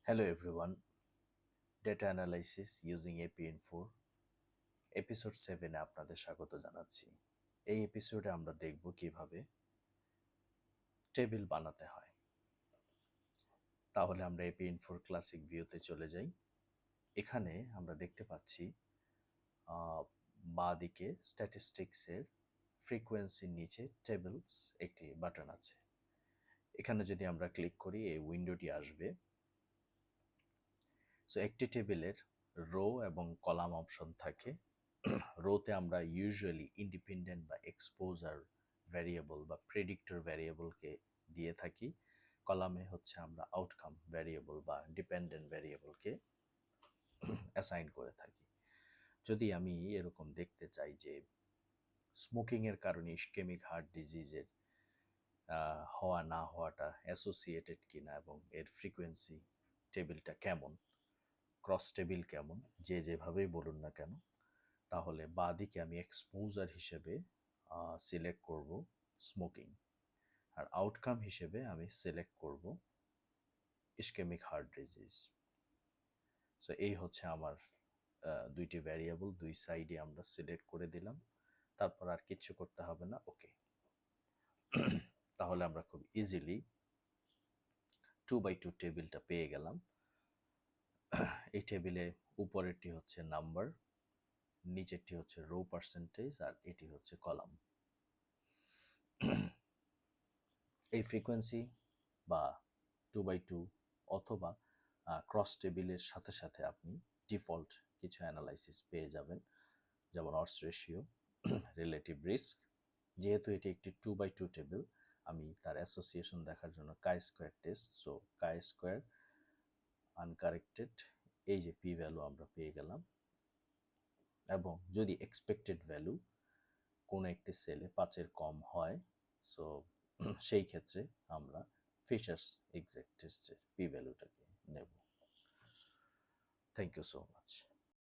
Hello everyone, Data Analysis using APN4 episode 7 এ আপনাদের স্বাগত জানাচ্ছি। এই এপিসোডে আমরা দেখব কিভাবে টেবিল বানাতে হয়। তাহলে আমরা APN4 ক্লাসিক ভিউতে চলে যাই। এখানে আমরা দেখতে পাচ্ছি বাঁ দিকে স্ট্যাটিস্টিক্সের ফ্রিকোয়েন্সির নিচে টেবিলস একটি বাটন আছে। এখানে যদি আমরা ক্লিক করি এই উইন্ডোটি আসবে। সো একটি টেবিলের রো এবং কলাম অপশন থাকে। রোতে আমরা ইউজুয়ালি ইন্ডিপেন্ডেন্ট বা এক্সপোজার ভ্যারিয়েবল বা প্রেডিক্টর ভ্যারিয়েবলকে দিয়ে থাকি। কলামে হচ্ছে আমরা আউটকাম ভ্যারিয়েবল বা ডিপেন্ডেন্ট ভ্যারিয়েবলকে অ্যাসাইন করে থাকি। যদি আমি এরকম দেখতে চাই যে স্মোকিংয়ের কারণে ইসকেমিক হার্ট ডিজিজের হওয়া না হওয়াটা অ্যাসোসিয়েটেড কিনা এবং এর ফ্রিকোয়েন্সি টেবিলটা কেমন, ক্রস টেবিল কেমন, যে যেভাবেই বলুন না কেন, তাহলে বাঁদিকে আমি এক্সপোজার হিসেবে সিলেক্ট করব স্মোকিং, আর আউটকাম হিসেবে আমি সিলেক্ট করব ইসকেমিক হার্ট ডিজিজ। সো এই হচ্ছে আমার দুইটি ভ্যারিয়েবল, দুই সাইডে আমরা সিলেক্ট করে দিলাম। তারপর আর কিচ্ছু করতে হবে না, ওকে। তাহলে আমরা খুব ইজিলি 2x2 টেবিলটা পেয়ে গেলাম। এই টেবিলে উপরেরটি হচ্ছে নাম্বার, নিচেরটি হচ্ছে রো পার্সেন্টেজ, আর এটি হচ্ছে কলাম। এই ফ্রিকোয়েন্সি বা 2x2 অথবা ক্রস টেবিলের সাথে সাথে আপনি ডিফল্ট কিছু অ্যানালাইসিস পেয়ে যাবেন, যেমন অডস রেশিও, রিলেটিভ রিস্ক। যেহেতু এটি একটি 2x2 টেবিল, আমি তার অ্যাসোসিয়েশন দেখার জন্য কাই স্কোয়ার টেস্ট, সো কাই স্কোয়ার আনকারেক্টেড, এই যে পি ভ্যালু আমরা পেয়ে গেলাম। এবং যদি এক্সপেক্টেড ভ্যালু কোনো একটি সেলে 5-এর কম হয়, সো সেই ক্ষেত্রে আমরা ফিশার্স এক্সাক্ট টেস্টের পি ভ্যালুটাকে নেব। Thank you so much.